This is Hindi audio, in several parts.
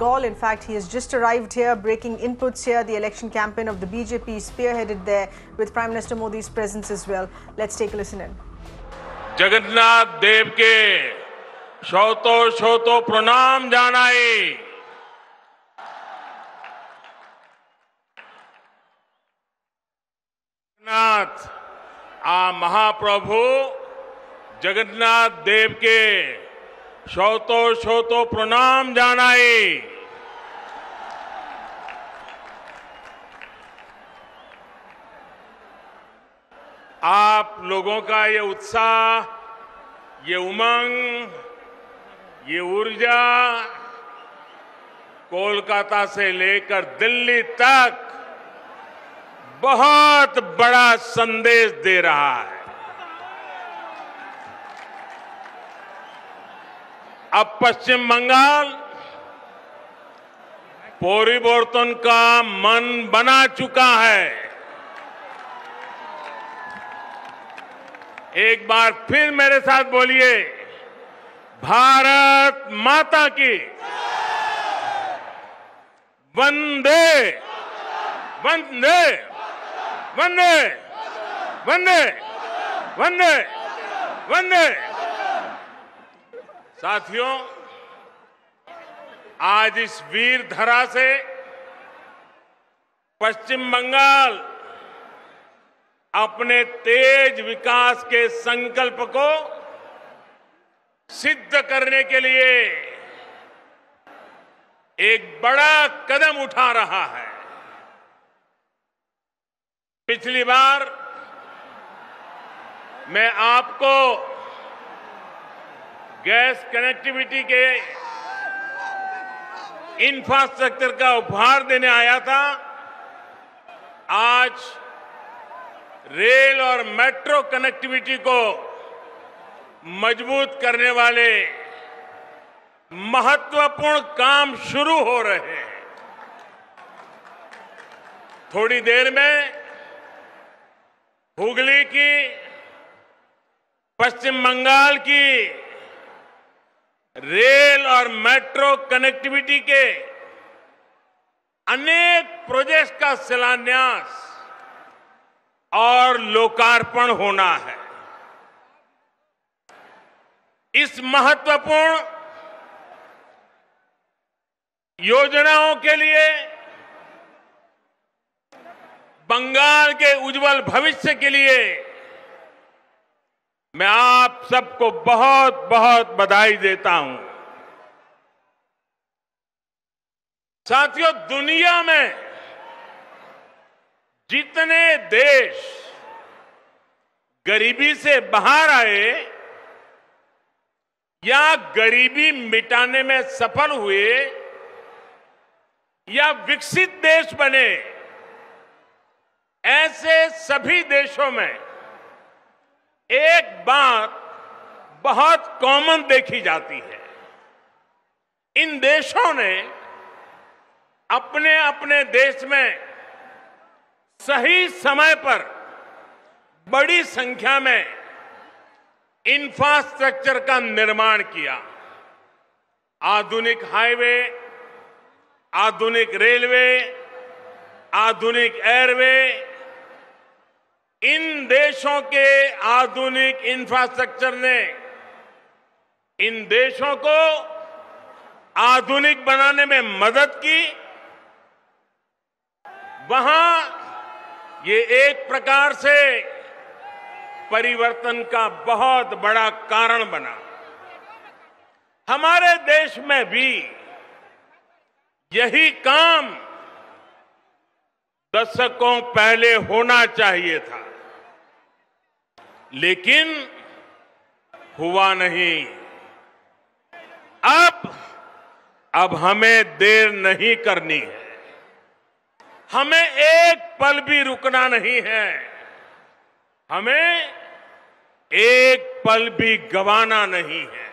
All. In fact, he has just arrived here, breaking inputs here. The election campaign of the BJP spearheaded there with Prime Minister Modi's presence as well. Let's take a listen in. Jagannath देव के शोतो प्रणाम जानाई। जगन्नाथ आ महाप्रभु जगन्नाथ देव के शोतो प्रणाम जानाई। आप लोगों का ये उत्साह, ये उमंग, ये ऊर्जा कोलकाता से लेकर दिल्ली तक बहुत बड़ा संदेश दे रहा है। अब पश्चिम बंगाल परिवर्तन का मन बना चुका है। एक बार फिर मेरे साथ बोलिए, भारत माता की वंदे वंदे वंदे वंदे वंदे वंदे। साथियों, आज इस वीर धरा से पश्चिम बंगाल अपने तेज विकास के संकल्प को सिद्ध करने के लिए एक बड़ा कदम उठा रहा है। पिछली बार मैं आपको गैस कनेक्टिविटी के इंफ्रास्ट्रक्चर का उपहार देने आया था। आज रेल और मेट्रो कनेक्टिविटी को मजबूत करने वाले महत्वपूर्ण काम शुरू हो रहे हैं। थोड़ी देर में हुगली की, पश्चिम बंगाल की रेल और मेट्रो कनेक्टिविटी के अनेक प्रोजेक्ट्स का शिलान्यास और लोकार्पण होना है। इस महत्वपूर्ण योजनाओं के लिए, बंगाल के उज्जवल भविष्य के लिए मैं आप सबको बहुत बहुत बधाई देता हूं। साथियों, दुनिया में जितने देश गरीबी से बाहर आए या गरीबी मिटाने में सफल हुए या विकसित देश बने, ऐसे सभी देशों में एक बात बहुत कॉमन देखी जाती है। इन देशों ने अपने अपने देश में सही समय पर बड़ी संख्या में इंफ्रास्ट्रक्चर का निर्माण किया। आधुनिक हाईवे, आधुनिक रेलवे, आधुनिक एयरवे। इन देशों के आधुनिक इंफ्रास्ट्रक्चर ने इन देशों को आधुनिक बनाने में मदद की। वहां ये एक प्रकार से परिवर्तन का बहुत बड़ा कारण बना। हमारे देश में भी यही काम दशकों पहले होना चाहिए था, लेकिन हुआ नहीं। अब हमें देर नहीं करनी है। हमें एक पल भी रुकना नहीं है। हमें एक पल भी गंवाना नहीं है।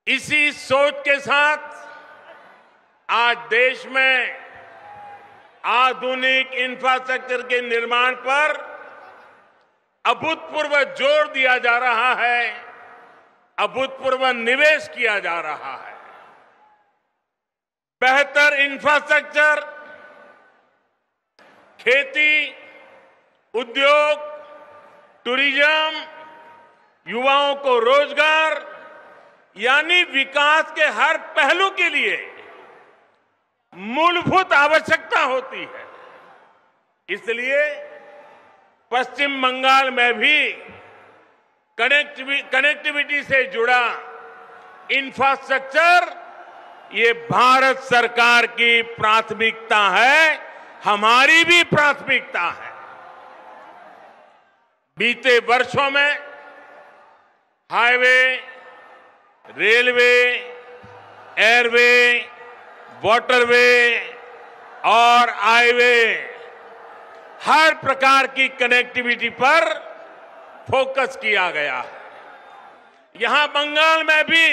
इसी सोच के साथ आज देश में आधुनिक इंफ्रास्ट्रक्चर के निर्माण पर अभूतपूर्व जोर दिया जा रहा है, अभूतपूर्व निवेश किया जा रहा है। बेहतर इंफ्रास्ट्रक्चर, खेती, उद्योग, टूरिज्म, युवाओं को रोजगार, यानी विकास के हर पहलू के लिए मूलभूत आवश्यकता होती है। इसलिए पश्चिम बंगाल में भी कनेक्टिविटी से जुड़ा इंफ्रास्ट्रक्चर ये भारत सरकार की प्राथमिकता है, हमारी भी प्राथमिकता है। बीते वर्षों में हाईवे, रेलवे, एयरवे, वाटरवे और हाईवे, हर प्रकार की कनेक्टिविटी पर फोकस किया गया है। यहां बंगाल में भी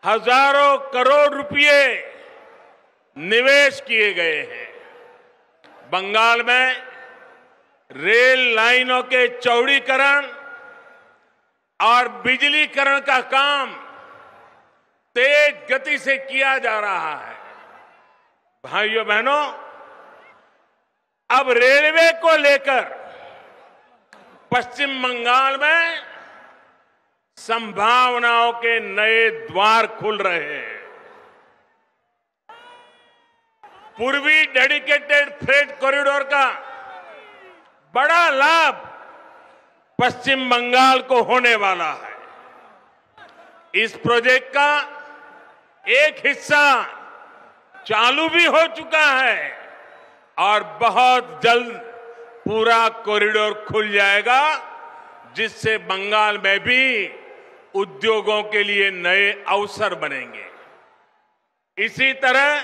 हजारों करोड़ रुपए निवेश किए गए हैं। बंगाल में रेल लाइनों के चौड़ीकरण और बिजलीकरण का काम तेज गति से किया जा रहा है। भाइयों बहनों, अब रेलवे को लेकर पश्चिम बंगाल में संभावनाओं के नए द्वार खुल रहे हैं। पूर्वी डेडिकेटेड फ्रेट कॉरिडोर का बड़ा लाभ पश्चिम बंगाल को होने वाला है। इस प्रोजेक्ट का एक हिस्सा चालू भी हो चुका है और बहुत जल्द पूरा कॉरिडोर खुल जाएगा, जिससे बंगाल में भी उद्योगों के लिए नए अवसर बनेंगे। इसी तरह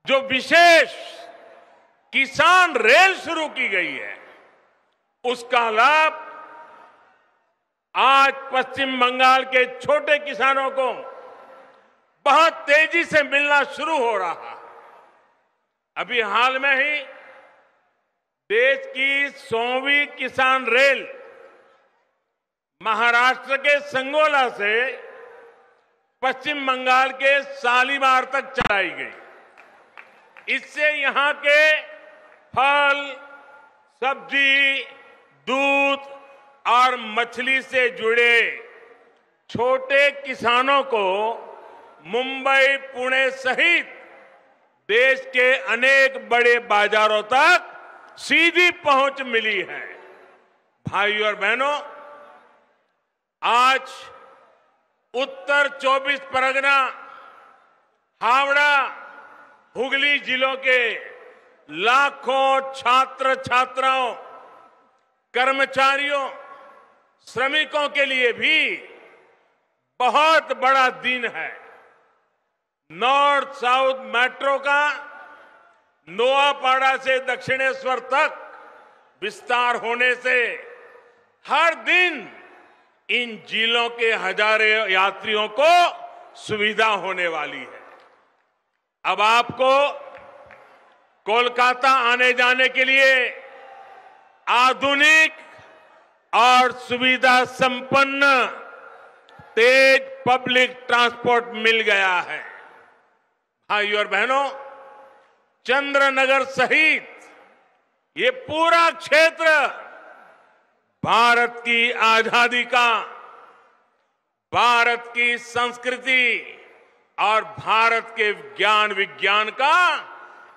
जो विशेष किसान रेल शुरू की गई है, उसका लाभ आज पश्चिम बंगाल के छोटे किसानों को बहुत तेजी से मिलना शुरू हो रहा है। अभी हाल में ही देश की 100वीं किसान रेल महाराष्ट्र के संगोला से पश्चिम बंगाल के शालीमार तक चलाई गई। इससे यहां के फल, सब्जी, दूध और मछली से जुड़े छोटे किसानों को मुंबई, पुणे सहित देश के अनेक बड़े बाजारों तक सीधी पहुंच मिली है। भाइयों और बहनों, आज उत्तर 24 परगना, हावड़ा, हुगली जिलों के लाखों छात्र छात्राओं, कर्मचारियों, श्रमिकों के लिए भी बहुत बड़ा दिन है। नॉर्थ साउथ मेट्रो का नोआपाड़ा से दक्षिणेश्वर तक विस्तार होने से हर दिन इन जिलों के हजारों यात्रियों को सुविधा होने वाली है। अब आपको कोलकाता आने जाने के लिए आधुनिक और सुविधा संपन्न तेज पब्लिक ट्रांसपोर्ट मिल गया है। भाइयों और बहनों, चंद्रनगर सहित ये पूरा क्षेत्र भारत की आजादी का, भारत की संस्कृति और भारत के ज्ञान विज्ञान का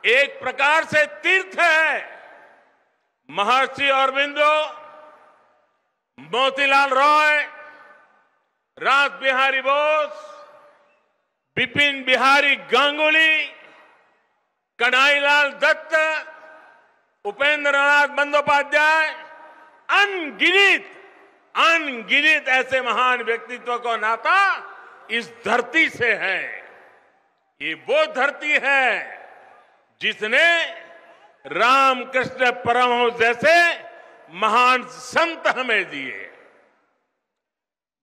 एक प्रकार से तीर्थ है। महर्षि अरबिंदो, मोतीलाल रॉय, रास बिहारी बोस, बिपिन बिहारी गांगुली, कन्हैयालाल दत्त, उपेंद्र नाथ बंदोपाध्याय, अनगिनत ऐसे महान व्यक्तित्व का नाता इस धरती से है। ये वो धरती है जिसने रामकृष्ण परमहंस जैसे महान संत हमें दिए।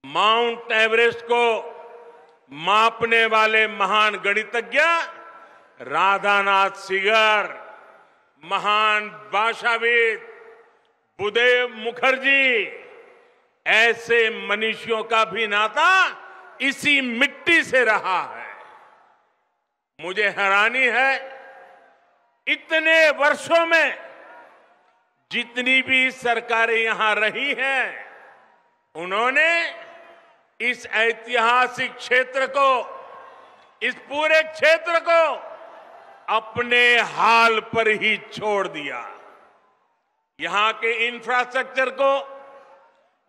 माउंट एवरेस्ट को मापने वाले महान गणितज्ञ राधानाथ सिगर, महान भाषाविद बुद्धदेव मुखर्जी, ऐसे मनुष्यों का भी नाता इसी मिट्टी से रहा है। मुझे हैरानी है, इतने वर्षों में जितनी भी सरकारें यहां रही हैं, उन्होंने इस ऐतिहासिक क्षेत्र को, इस पूरे क्षेत्र को अपने हाल पर ही छोड़ दिया। यहां के इंफ्रास्ट्रक्चर को,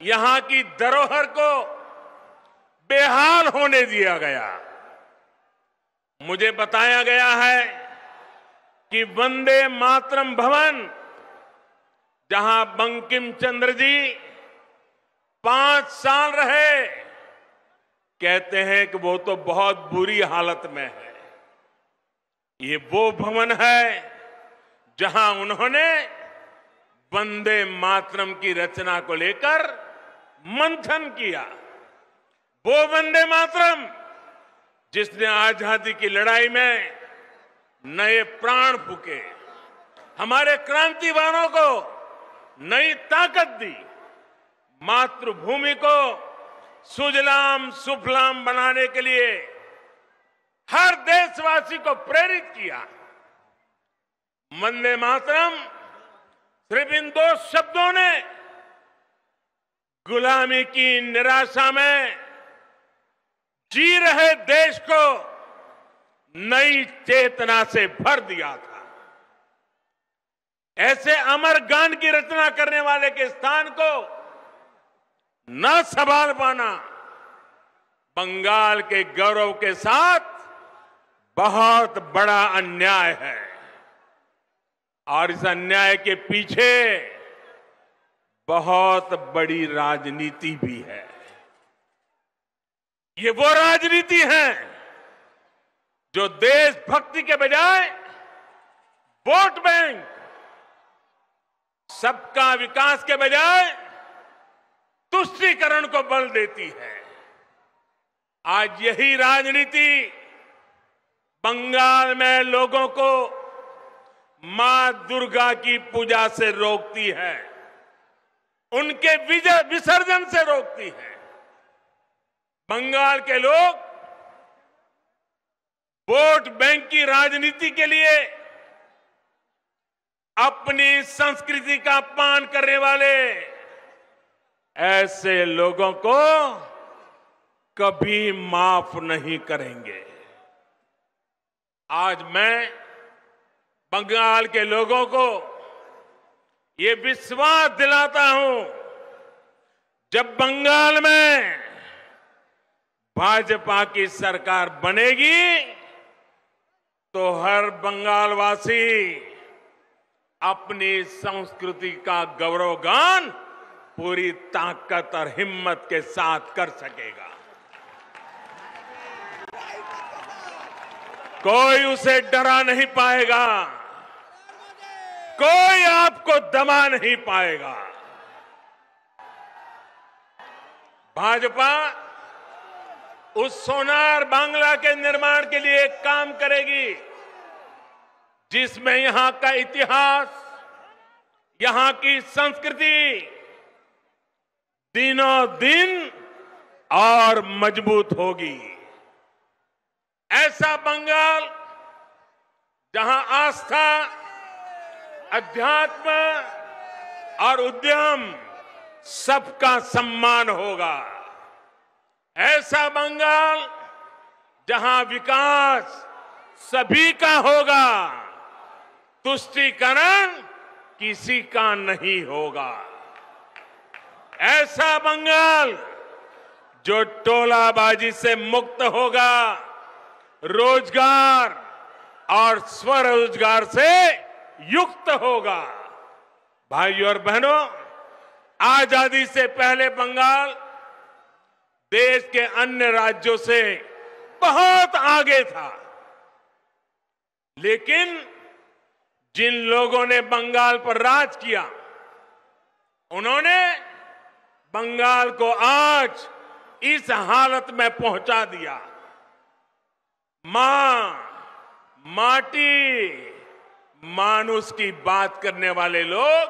यहां की धरोहर को बेहाल होने दिया गया। मुझे बताया गया है कि वंदे मातरम भवन, जहां बंकिम चंद्र जी 5 साल रहे, कहते हैं कि वो तो बहुत बुरी हालत में है। ये वो भवन है जहां उन्होंने वंदे मातरम की रचना को लेकर मंथन किया। वो वंदे मातरम जिसने आजादी की लड़ाई में नए प्राण फूके, हमारे क्रांतिवानों को नई ताकत दी, मातृभूमि को सुजलाम सुफलाम बनाने के लिए हर देशवासी को प्रेरित किया। वंदे मातरम सिर्फ इन 2 शब्दों ने गुलामी की निराशा में जी रहे देश को नई चेतना से भर दिया था। ऐसे अमर गान की रचना करने वाले के स्थान को न संभाल पाना बंगाल के गौरव के साथ बहुत बड़ा अन्याय है, और इस अन्याय के पीछे बहुत बड़ी राजनीति भी है। ये वो राजनीति है जो देशभक्ति के बजाय वोट बैंक, सबका विकास के बजाय तुष्टीकरण को बल देती है। आज यही राजनीति बंगाल में लोगों को मां दुर्गा की पूजा से रोकती है, उनके विसर्जन से रोकती है। बंगाल के लोग वोट बैंक की राजनीति के लिए अपनी संस्कृति का अपमान करने वाले ऐसे लोगों को कभी माफ नहीं करेंगे। आज मैं बंगाल के लोगों को ये विश्वास दिलाता हूं, जब बंगाल में भाजपा की सरकार बनेगी तो हर बंगालवासी अपनी संस्कृति का गौरवगान पूरी ताकत और हिम्मत के साथ कर सकेगा। कोई उसे डरा नहीं पाएगा, कोई आपको दबा नहीं पाएगा। भाजपा उस सोनार बांग्ला के निर्माण के लिए काम करेगी जिसमें यहां का इतिहास, यहां की संस्कृति दिनों दिन और मजबूत होगी। ऐसा बंगाल जहां आस्था, अध्यात्म और उद्यम सबका सम्मान होगा। ऐसा बंगाल जहां विकास सभी का होगा, तुष्टीकरण किसी का नहीं होगा। ऐसा बंगाल जो टोलाबाजी से मुक्त होगा, रोजगार और स्वरोजगार से युक्त होगा। भाइयों और बहनों, आजादी से पहले बंगाल देश के अन्य राज्यों से बहुत आगे था, लेकिन जिन लोगों ने बंगाल पर राज किया, उन्होंने बंगाल को आज इस हालत में पहुंचा दिया। मां, माटी, मानुष की बात करने वाले लोग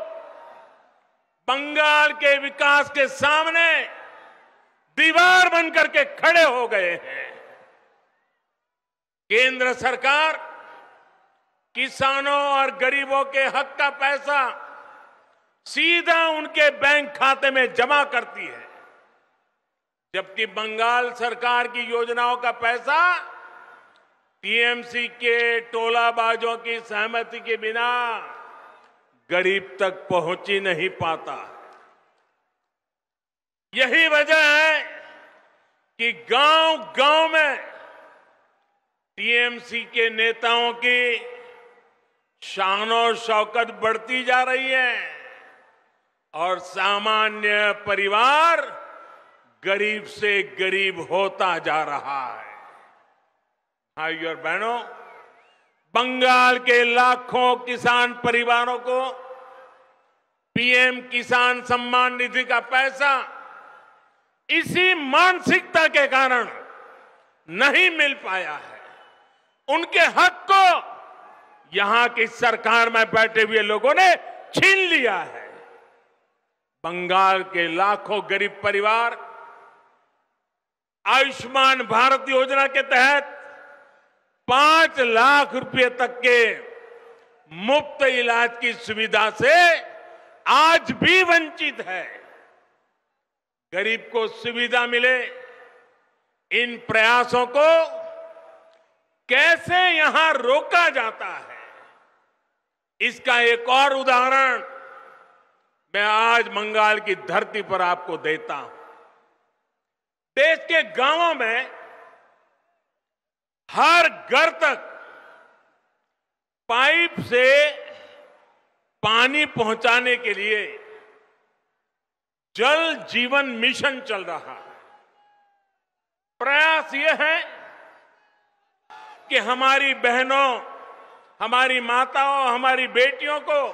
बंगाल के विकास के सामने दीवार बनकर के खड़े हो गए हैं। केंद्र सरकार किसानों और गरीबों के हक का पैसा सीधा उनके बैंक खाते में जमा करती है, जबकि बंगाल सरकार की योजनाओं का पैसा टीएमसी के टोलाबाजों की सहमति के बिना गरीब तक पहुंच ही नहीं पाता। यही वजह है कि गांव-गांव में टीएमसी के नेताओं की शान और शौकत बढ़ती जा रही है और सामान्य परिवार गरीब से गरीब होता जा रहा है। भाइयों और बहनों, बंगाल के लाखों किसान परिवारों को पीएम किसान सम्मान निधि का पैसा इसी मानसिकता के कारण नहीं मिल पाया है। उनके हक को यहां की सरकार में बैठे हुए लोगों ने छीन लिया है। बंगाल के लाखों गरीब परिवार आयुष्मान भारत योजना के तहत 5 लाख रुपए तक के मुफ्त इलाज की सुविधा से आज भी वंचित है। गरीब को सुविधा मिले, इन प्रयासों को कैसे यहां रोका जाता है, इसका एक और उदाहरण मैं आज बंगाल की धरती पर आपको देता हूं। देश के गांवों में हर घर तक पाइप से पानी पहुंचाने के लिए जल जीवन मिशन चल रहा है। प्रयास यह है कि हमारी बहनों, हमारी माताओं, हमारी बेटियों को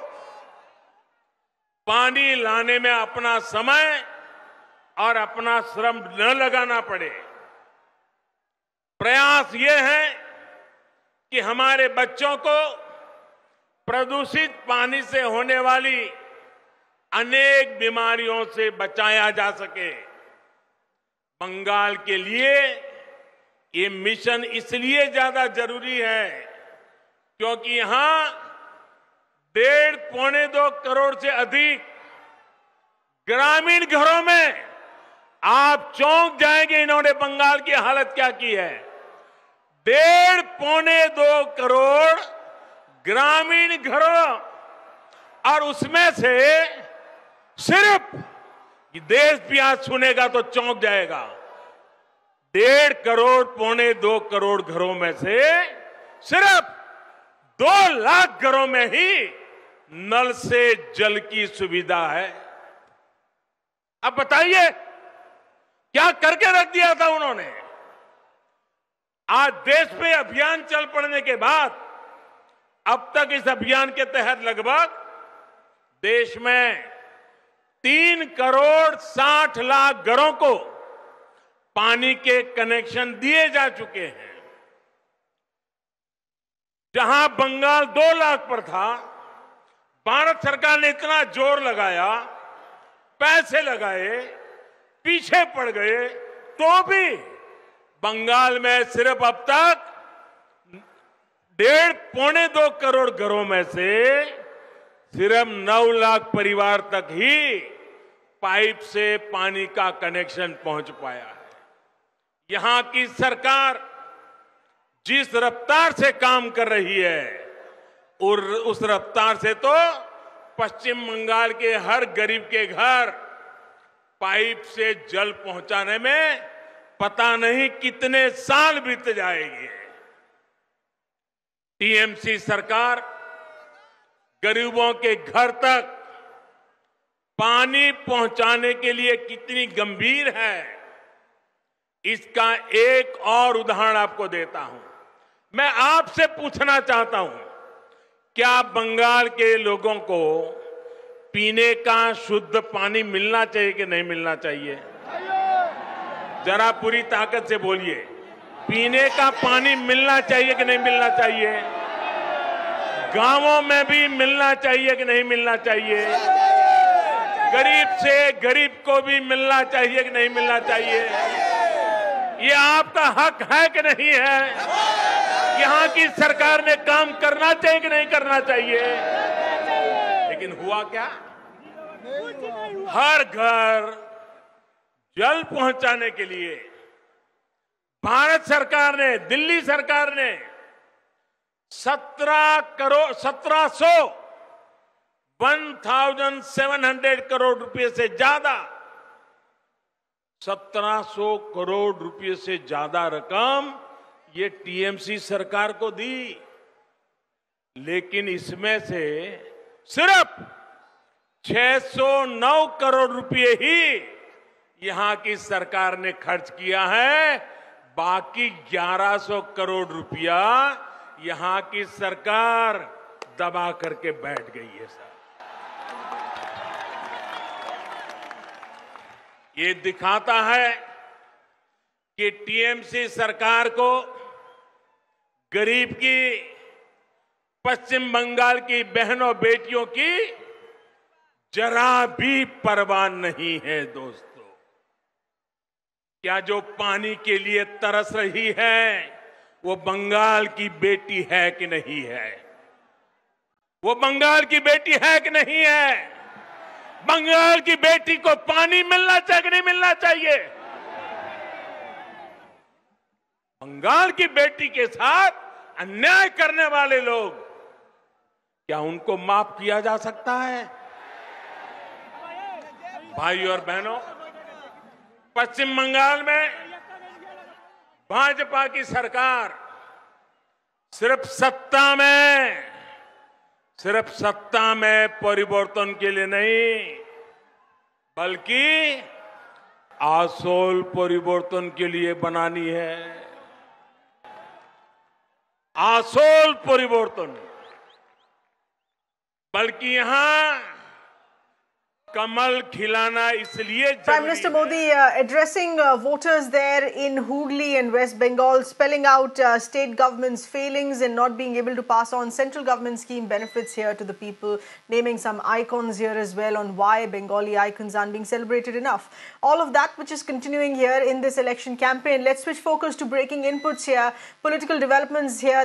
पानी लाने में अपना समय और अपना श्रम न लगाना पड़े। प्रयास ये है कि हमारे बच्चों को प्रदूषित पानी से होने वाली अनेक बीमारियों से बचाया जा सके। बंगाल के लिए ये मिशन इसलिए ज्यादा जरूरी है क्योंकि यहां 1.5-2 करोड़ से अधिक ग्रामीण घरों में आप चौंक जाएंगे इन्होंने बंगाल की हालत क्या की है। 1.5-2 करोड़ ग्रामीण घरों, और उसमें से सिर्फ देश भी आज सुनेगा तो चौंक जाएगा। 1.5 करोड़ 1.25-2 करोड़ घरों में से सिर्फ 2 लाख घरों में ही नल से जल की सुविधा है। अब बताइए क्या करके रख दिया था उन्होंने। आज देश में अभियान चल पड़ने के बाद अब तक इस अभियान के तहत लगभग देश में 3 करोड़ 60 लाख घरों को पानी के कनेक्शन दिए जा चुके हैं। जहां बंगाल 2 लाख पर था, भारत सरकार ने इतना जोर लगाया, पैसे लगाए, पीछे पड़ गए, तो भी बंगाल में सिर्फ अब तक 1.5-2 करोड़ घरों में से सिर्फ 9 लाख परिवार तक ही पाइप से पानी का कनेक्शन पहुंच पाया है। यहां की सरकार जिस रफ्तार से काम कर रही है और उस रफ्तार से तो पश्चिम बंगाल के हर गरीब के घर पाइप से जल पहुंचाने में पता नहीं कितने साल बीत जाएंगे। टीएमसी सरकार गरीबों के घर तक पानी पहुंचाने के लिए कितनी गंभीर है, इसका एक और उदाहरण आपको देता हूं। मैं आपसे पूछना चाहता हूं, क्या बंगाल के लोगों को पीने का शुद्ध पानी मिलना चाहिए कि नहीं मिलना चाहिए? जरा पूरी ताकत से बोलिए, पीने का पानी मिलना चाहिए कि नहीं मिलना चाहिए? गांवों में भी मिलना चाहिए कि नहीं मिलना चाहिए? गरीब से गरीब को भी मिलना चाहिए कि नहीं मिलना चाहिए? ये आपका हक है कि नहीं है? की सरकार ने काम करना चाहिए कि नहीं करना चाहिए? लेकिन हुआ क्या? हर घर जल पहुंचाने के लिए भारत सरकार ने, दिल्ली सरकार ने 1700 करोड़ रुपए से ज्यादा 1700 करोड़ रुपए से ज्यादा रकम ये टीएमसी सरकार को दी। लेकिन इसमें से सिर्फ 609 करोड़ रुपए ही यहां की सरकार ने खर्च किया है। बाकी 1100 करोड़ रुपया यहां की सरकार दबा करके बैठ गई है। सर, ये दिखाता है कि टीएमसी सरकार को गरीब की, पश्चिम बंगाल की बहनों बेटियों की जरा भी परवाह नहीं है। दोस्तों, क्या जो पानी के लिए तरस रही है वो बंगाल की बेटी है कि नहीं है? वो बंगाल की बेटी है कि नहीं है? बंगाल की बेटी को पानी मिलना चाहिए कि नहीं मिलना चाहिए? बंगाल की बेटी के साथ अन्याय करने वाले लोग, क्या उनको माफ किया जा सकता है? भाइयों और बहनों, पश्चिम बंगाल में भाजपा की सरकार सिर्फ सत्ता में परिवर्तन के लिए नहीं, बल्कि आसोल परिवर्तन के लिए बनानी है। आसोल परिवर्तन, बल्कि यहां कमल खिलाना इसलिए Prime Minister Modi addressing voters there in Hooghly and West Bengal, spelling out state government's failings in not being able to pass on central government scheme benefits here to the people, naming some icons here as well on why Bengali icons aren't being celebrated enough. All of that which is continuing here in this election campaign. Let's switch focus to breaking inputs here, political developments here.